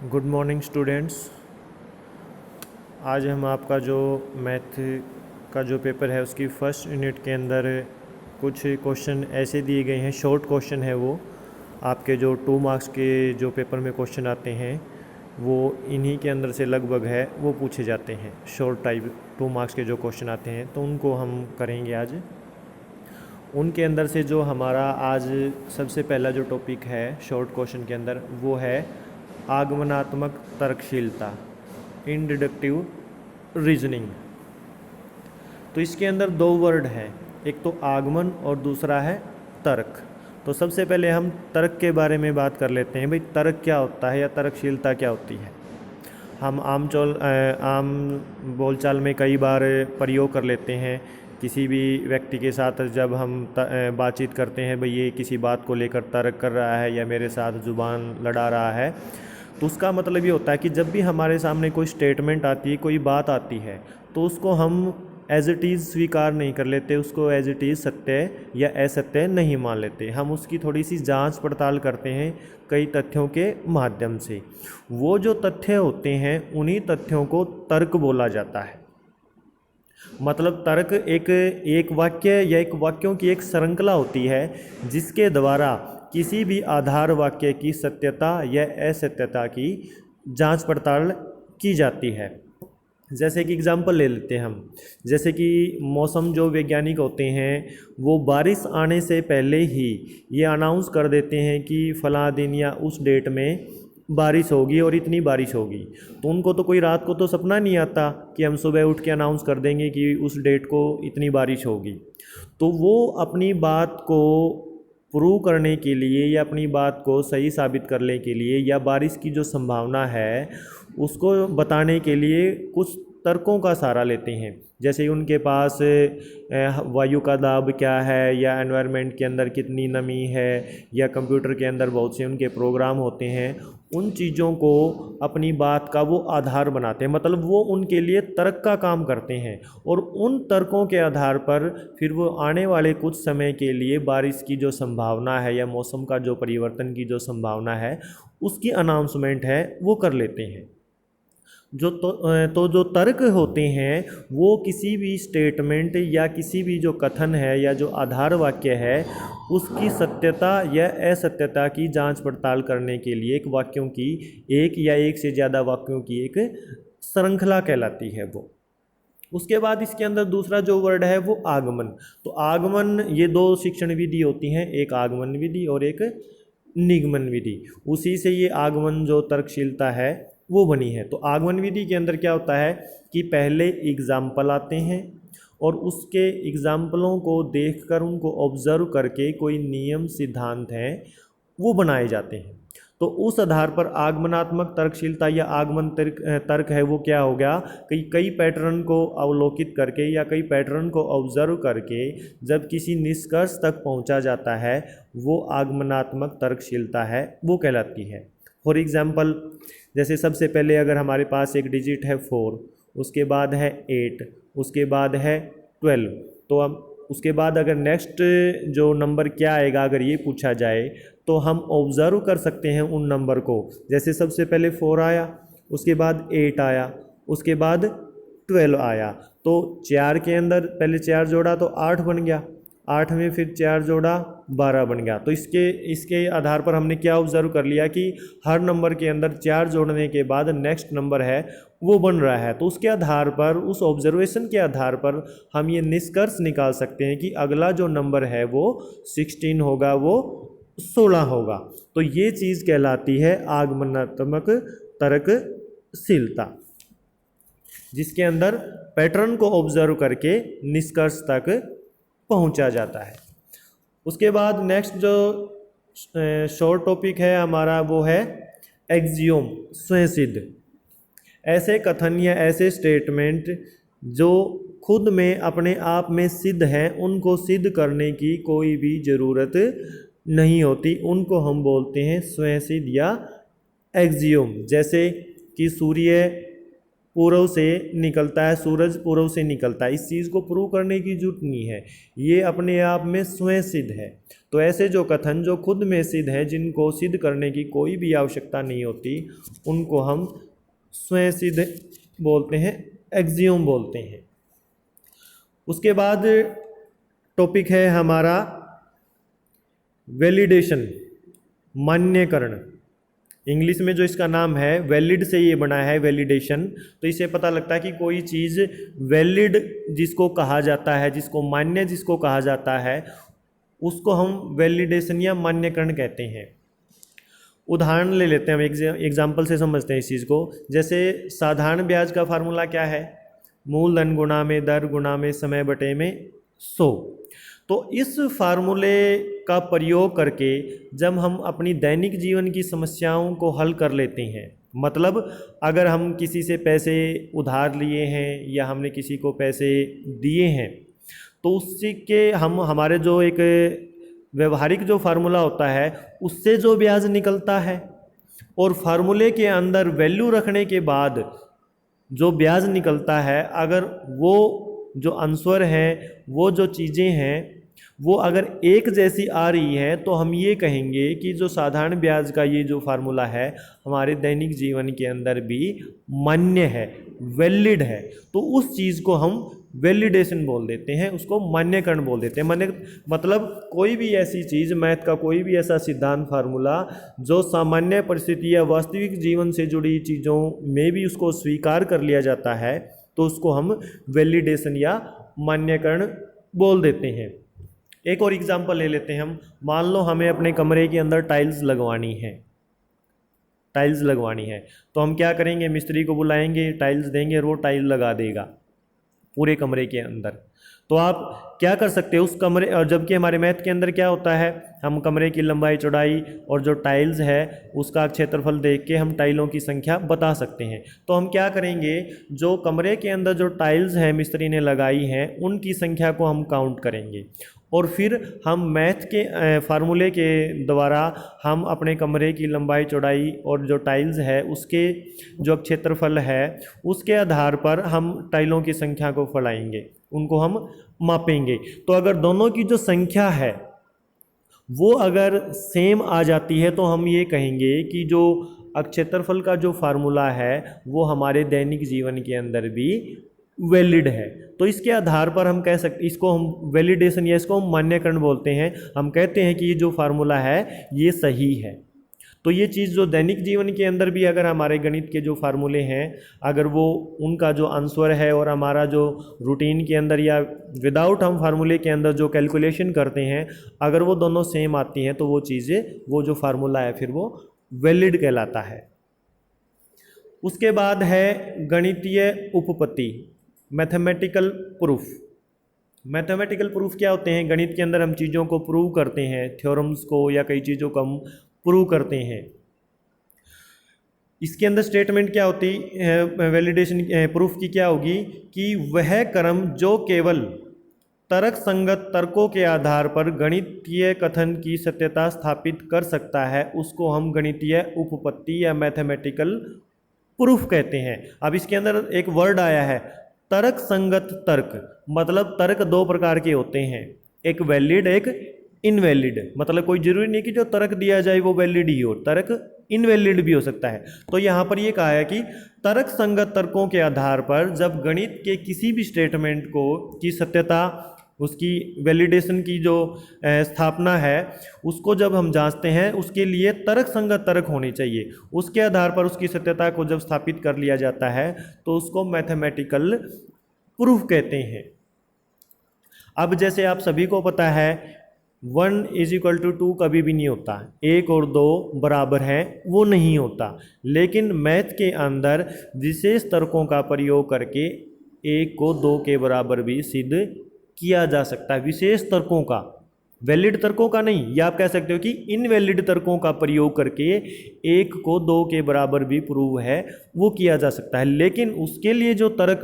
Good morning students. आज हम आपका जो मैथ का जो पेपर है उसकी फ़र्स्ट यूनिट के अंदर कुछ क्वेश्चन ऐसे दिए गए हैं, शॉर्ट क्वेश्चन है वो आपके जो 2 मार्क्स के जो पेपर में क्वेश्चन आते हैं वो इन्हीं के अंदर से लगभग है वो पूछे जाते हैं। शॉर्ट टाइप 2 मार्क्स के जो क्वेश्चन आते हैं तो उनको हम करेंगे आज। उनके अंदर से जो हमारा आज सबसे पहला जो टॉपिक है शॉर्ट क्वेश्चन के अंदर वो है आगमनात्मक तर्कशीलता, इन डिडक्टिव रीजनिंग। तो इसके अंदर 2 वर्ड हैं, एक तो आगमन और दूसरा है तर्क। तो सबसे पहले हम तर्क के बारे में बात कर लेते हैं। भाई तर्क क्या होता है या तर्कशीलता क्या होती है। हम आम बोलचाल में कई बार प्रयोग कर लेते हैं किसी भी व्यक्ति के साथ जब हम बातचीत करते हैं, भाई ये किसी बात को लेकर तर्क कर रहा है या मेरे साथ ज़ुबान लड़ा रहा है, तो उसका मतलब ये होता है कि जब भी हमारे सामने कोई स्टेटमेंट आती है, कोई बात आती है, तो उसको हम एज इट इज़ स्वीकार नहीं कर लेते, उसको एज इट इज़ सत्य या असत्य नहीं मान लेते। हम उसकी थोड़ी सी जांच पड़ताल करते हैं कई तथ्यों के माध्यम से। वो जो तथ्य होते हैं उन्हीं तथ्यों को तर्क बोला जाता है। मतलब तर्क एक वाक्य या एक वाक्यों की एक श्रृंखला होती है जिसके द्वारा किसी भी आधार वाक्य की सत्यता या असत्यता की जांच पड़ताल की जाती है। जैसे कि एग्जाम्पल ले लेते हैं हम, जैसे कि मौसम जो वैज्ञानिक होते हैं वो बारिश आने से पहले ही ये अनाउंस कर देते हैं कि फलां दिन या उस डेट में बारिश होगी और इतनी बारिश होगी। तो उनको तो कोई रात को तो सपना नहीं आता कि हम सुबह उठ के अनाउंस कर देंगे कि उस डेट को इतनी बारिश होगी। तो वो अपनी बात को प्रूव करने के लिए या अपनी बात को सही साबित करने के लिए या बारिश की जो संभावना है उसको बताने के लिए कुछ तर्कों का सहारा लेते हैं। जैसे उनके पास वायु का दाब क्या है या एनवायरनमेंट के अंदर कितनी नमी है या कंप्यूटर के अंदर बहुत से उनके प्रोग्राम होते हैं, उन चीज़ों को अपनी बात का वो आधार बनाते हैं। मतलब वो उनके लिए तर्क का काम करते हैं और उन तर्कों के आधार पर फिर वो आने वाले कुछ समय के लिए बारिश की जो संभावना है या मौसम का जो परिवर्तन की जो संभावना है उसकी अनाउंसमेंट है वो कर लेते हैं। तो जो तर्क होते हैं वो किसी भी स्टेटमेंट या किसी भी जो कथन है या जो आधार वाक्य है उसकी सत्यता या असत्यता की जांच पड़ताल करने के लिए एक वाक्यों की एक या एक से ज़्यादा वाक्यों की एक श्रृंखला कहलाती है वो। उसके बाद इसके अंदर दूसरा जो वर्ड है वो आगमन। तो आगमन, ये 2 शिक्षण विधि होती हैं, एक आगमन विधि और एक निगमन विधि। उसी से ये आगमन जो तर्कशीलता है वो बनी है। तो आगमन विधि के अंदर क्या होता है कि पहले एग्जाम्पल आते हैं और उसके एग्जाम्पलों को देखकर उनको ऑब्जर्व करके कोई नियम सिद्धांत हैं वो बनाए जाते हैं। तो उस आधार पर आगमनात्मक तर्कशीलता या आगमन तर्क है वो क्या हो गया, कई पैटर्न को अवलोकित करके या कई पैटर्न को ऑब्जर्व करके जब किसी निष्कर्ष तक पहुंचा जाता है वो आगमनात्मक तर्कशीलता है वो कहलाती है। फॉर एग्जाम्पल, जैसे सबसे पहले अगर हमारे पास एक डिजिट है 4, उसके बाद है 8, उसके बाद है 12, तो हम उसके बाद अगर नेक्स्ट जो नंबर क्या आएगा अगर ये पूछा जाए तो हम ऑब्ज़र्व कर सकते हैं उन नंबर को। जैसे सबसे पहले 4 आया, उसके बाद 8 आया, उसके बाद 12 आया, तो 4 के अंदर पहले 4 जोड़ा तो 8 बन गया, 8 में फिर 4 जोड़ा 12 बन गया। तो इसके आधार पर हमने क्या ऑब्जर्व कर लिया कि हर नंबर के अंदर 4 जोड़ने के बाद नेक्स्ट नंबर है वो बन रहा है। तो उसके आधार पर, उस ऑब्जर्वेशन के आधार पर हम ये निष्कर्ष निकाल सकते हैं कि अगला जो नंबर है वो 16 होगा, वो 16 होगा। तो ये चीज़ कहलाती है आगमनात्मक तर्कशीलता, जिसके अंदर पैटर्न को ऑब्जर्व करके निष्कर्ष तक पहुंचा जाता है। उसके बाद नेक्स्ट जो शॉर्ट टॉपिक है हमारा वो है एक्सियोम, स्वयं सिद्ध। ऐसे कथन या ऐसे स्टेटमेंट जो खुद में अपने आप में सिद्ध हैं उनको सिद्ध करने की कोई भी ज़रूरत नहीं होती, उनको हम बोलते हैं स्वयं सिद्ध या एक्सियोम। जैसे कि सूर्य पूर्व से निकलता है, सूरज पूर्व से निकलता है। इस चीज़ को प्रूव करने की जरूरत नहीं है, ये अपने आप में स्वयं सिद्ध है। तो ऐसे जो कथन जो खुद में सिद्ध है, जिनको सिद्ध करने की कोई भी आवश्यकता नहीं होती, उनको हम स्वयं सिद्ध बोलते हैं, एक्सियोम बोलते हैं। उसके बाद टॉपिक है हमारा वैलिडेशन, मान्यकरण। इंग्लिश में जो इसका नाम है वैलिड से ये बना है, वैलिडेशन। तो इससे पता लगता है कि कोई चीज़ वैलिड जिसको कहा जाता है, जिसको मान्य जिसको कहा जाता है, उसको हम वैलिडेशन या मान्यकरण कहते हैं। उदाहरण ले लेते हैं, हम एग्जाम्पल से समझते हैं इस चीज़ को। जैसे साधारण ब्याज का फार्मूला क्या है? मूलधन गुणा में दर गुणा में समय बटे में 100। तो इस फार्मूले का प्रयोग करके जब हम अपनी दैनिक जीवन की समस्याओं को हल कर लेते हैं, मतलब अगर हम किसी से पैसे उधार लिए हैं या हमने किसी को पैसे दिए हैं, तो उससे के हम हमारे जो एक व्यवहारिक जो फार्मूला होता है उससे जो ब्याज निकलता है, और फार्मूले के अंदर वैल्यू रखने के बाद जो ब्याज निकलता है, अगर वो जो आंसर हैं, वो जो चीज़ें हैं, वो अगर एक जैसी आ रही है, तो हम ये कहेंगे कि जो साधारण ब्याज का ये जो फार्मूला है हमारे दैनिक जीवन के अंदर भी मान्य है, वैलिड है। तो उस चीज़ को हम वैलिडेशन बोल देते हैं, उसको मान्यकरण बोल देते हैं। मान्य मतलब कोई भी ऐसी चीज़, मैथ का कोई भी ऐसा सिद्धांत फार्मूला जो सामान्य परिस्थिति या वास्तविक जीवन से जुड़ी चीज़ों में भी उसको स्वीकार कर लिया जाता है, तो उसको हम वैलिडेशन या मान्यकरण बोल देते हैं। एक और एग्जांपल ले लेते हैं हम। मान लो हमें अपने कमरे के अंदर टाइल्स लगवानी है, टाइल्स लगवानी है, तो हम क्या करेंगे? मिस्त्री को बुलाएंगे, टाइल्स देंगे और वो टाइल लगा देगा पूरे कमरे के अंदर। तो आप क्या कर सकते हो उस कमरे, और जबकि हमारे मैथ के अंदर क्या होता है, हम कमरे की लंबाई चौड़ाई और जो टाइल्स है उसका क्षेत्रफल देख के हम टाइलों की संख्या बता सकते हैं। तो हम क्या करेंगे, जो कमरे के अंदर जो टाइल्स हैं मिस्त्री ने लगाई हैं उनकी संख्या को हम काउंट करेंगे, और फिर हम मैथ के फार्मूले के द्वारा हम अपने कमरे की लंबाई चौड़ाई और जो टाइल्स है उसके जो क्षेत्रफल है उसके आधार पर हम टाइलों की संख्या को फैलाएंगे, उनको हम मापेंगे। तो अगर दोनों की जो संख्या है वो अगर सेम आ जाती है, तो हम ये कहेंगे कि जो क्षेत्रफल का जो फार्मूला है वो हमारे दैनिक जीवन के अंदर भी वैलिड है। तो इसके आधार पर हम कह सकते, इसको हम वैलिडेशन या इसको हम मान्यकरण बोलते हैं। हम कहते हैं कि ये जो फार्मूला है ये सही है। तो ये चीज़ जो दैनिक जीवन के अंदर भी अगर हमारे गणित के जो फार्मूले हैं, अगर वो उनका जो आंसर है और हमारा जो रूटीन के अंदर या विदाउट हम फार्मूले के अंदर जो कैलकुलेशन करते हैं, अगर वो दोनों सेम आती हैं, तो वो चीज़ें, वो जो फार्मूला है फिर वो वैलिड कहलाता है। उसके बाद है गणितीय उपपत्ति, मैथमेटिकल प्रूफ। मैथमेटिकल प्रूफ क्या होते हैं? गणित के अंदर हम चीज़ों को प्रूव करते हैं, थ्योरम्स को या कई चीज़ों को हम प्रूव करते हैं। इसके अंदर स्टेटमेंट क्या होती है, वैलिडेशन प्रूफ की क्या होगी कि वह क्रम जो केवल तर्क संगत तर्कों के आधार पर गणितीय कथन की सत्यता स्थापित कर सकता है, उसको हम गणितीय उपपत्ति या मैथमेटिकल प्रूफ कहते हैं। अब इसके अंदर एक वर्ड आया है तर्क संगत तर्क, मतलब तर्क दो प्रकार के होते हैं, एक वैलिड एक इनवैलिड। मतलब कोई जरूरी नहीं कि जो तर्क दिया जाए वो वैलिड ही हो, तर्क इनवैलिड भी हो सकता है। तो यहाँ पर ये कहा है कि तर्क संगत तर्कों के आधार पर जब गणित के किसी भी स्टेटमेंट को की सत्यता, उसकी वैलिडेशन की जो स्थापना है उसको जब हम जांचते हैं, उसके लिए तर्क संगत तर्क होने चाहिए। उसके आधार पर उसकी सत्यता को जब स्थापित कर लिया जाता है तो उसको मैथमेटिकल प्रूफ कहते हैं। अब जैसे आप सभी को पता है 1 = 2 कभी भी नहीं होता, 1 और 2 बराबर है वो नहीं होता। लेकिन मैथ के अंदर विशेष तर्कों का प्रयोग करके 1 को 2 के बराबर भी सिद्ध किया जा सकता है। विशेष तर्कों का, वैलिड तर्कों का नहीं, या आप कह सकते हो कि इनवैलिड तर्कों का प्रयोग करके 1 को 2 के बराबर भी प्रूव है वो किया जा सकता है। लेकिन उसके लिए जो तर्क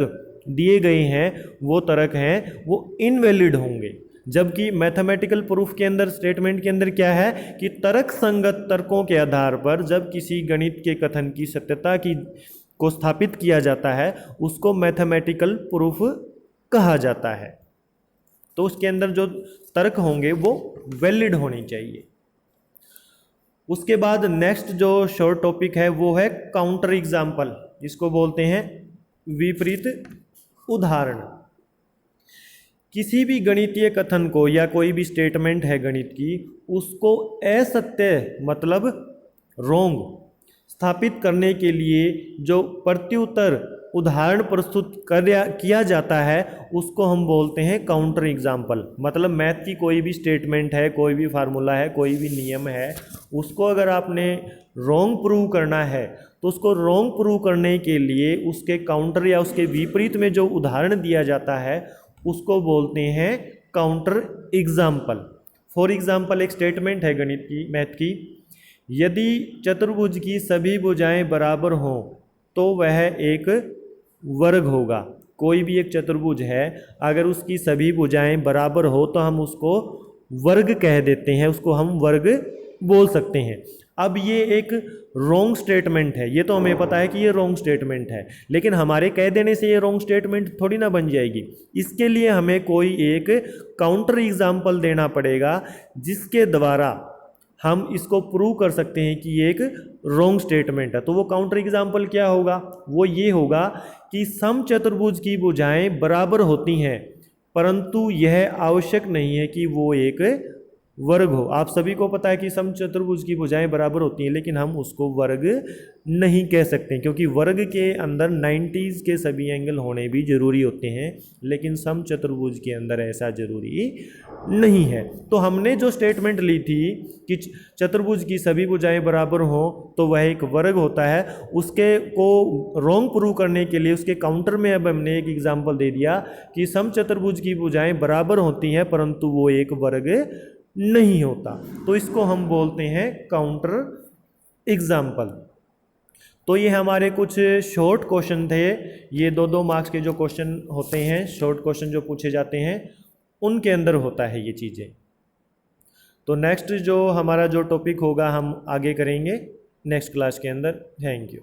दिए गए हैं वो तर्क हैं वो इनवैलिड होंगे। जबकि मैथमेटिकल प्रूफ के अंदर स्टेटमेंट के अंदर क्या है कि तर्क संगत तर्कों के आधार पर जब किसी गणित के कथन की सत्यता की को स्थापित किया जाता है उसको मैथमेटिकल प्रूफ कहा जाता है। तो उसके अंदर जो तर्क होंगे वो वैलिड होने चाहिए। उसके बाद नेक्स्ट जो शॉर्ट टॉपिक है वो है काउंटर एग्जाम्पल, इसको बोलते हैं विपरीत उदाहरण। किसी भी गणितीय कथन को या कोई भी स्टेटमेंट है गणित की, उसको असत्य मतलब रोंग स्थापित करने के लिए जो प्रत्युत्तर उदाहरण प्रस्तुत किया जाता है उसको हम बोलते हैं काउंटर एग्जाम्पल। मतलब मैथ की कोई भी स्टेटमेंट है, कोई भी फार्मूला है, कोई भी नियम है, उसको अगर आपने रॉन्ग प्रूव करना है तो उसको रॉन्ग प्रूव करने के लिए उसके काउंटर या उसके विपरीत में जो उदाहरण दिया जाता है उसको बोलते हैं काउंटर एग्जाम्पल। फॉर एग्जाम्पल एक स्टेटमेंट है गणित की, मैथ की, यदि चतुर्भुज की सभी भुजाएं बराबर हों तो वह एक वर्ग होगा। कोई भी एक चतुर्भुज है, अगर उसकी सभी भुजाएं बराबर हो तो हम उसको वर्ग कह देते हैं, उसको हम वर्ग बोल सकते हैं। अब ये एक रॉन्ग स्टेटमेंट है, ये तो हमें पता है कि ये रॉन्ग स्टेटमेंट है, लेकिन हमारे कह देने से ये रॉन्ग स्टेटमेंट थोड़ी ना बन जाएगी। इसके लिए हमें कोई एक काउंटर एग्जाम्पल देना पड़ेगा जिसके द्वारा हम इसको प्रूव कर सकते हैं कि ये एक रॉन्ग स्टेटमेंट है। तो वो काउंटर एग्जाम्पल क्या होगा? वो ये होगा कि समचतुर्भुज की भुजाएं बराबर होती हैं परंतु यह आवश्यक नहीं है कि वो एक वर्ग हो। आप सभी को पता है कि समचतुर्भुज की भुजाएं बराबर होती हैं, लेकिन हम उसको वर्ग नहीं कह सकते क्योंकि वर्ग के अंदर 90s के सभी एंगल होने भी जरूरी होते हैं, लेकिन समचतुर्भुज के अंदर ऐसा जरूरी नहीं है। तो हमने जो स्टेटमेंट ली थी कि चतुर्भुज की सभी भुजाएं बराबर हों तो वह एक वर्ग होता है, उसके को रॉन्ग प्रूव करने के लिए उसके काउंटर में अब हमने एक एग्जाम्पल दे दिया कि समचतुर्भुज की भुजाएं बराबर होती हैं परंतु वो एक वर्ग नहीं होता। तो इसको हम बोलते हैं काउंटर एग्जाम्पल। तो ये हमारे कुछ शॉर्ट क्वेश्चन थे। ये 2-2 मार्क्स के जो क्वेश्चन होते हैं, शॉर्ट क्वेश्चन जो पूछे जाते हैं, उनके अंदर होता है ये चीज़ें। तो नेक्स्ट जो हमारा जो टॉपिक होगा हम आगे करेंगे नेक्स्ट क्लास के अंदर। Thank you.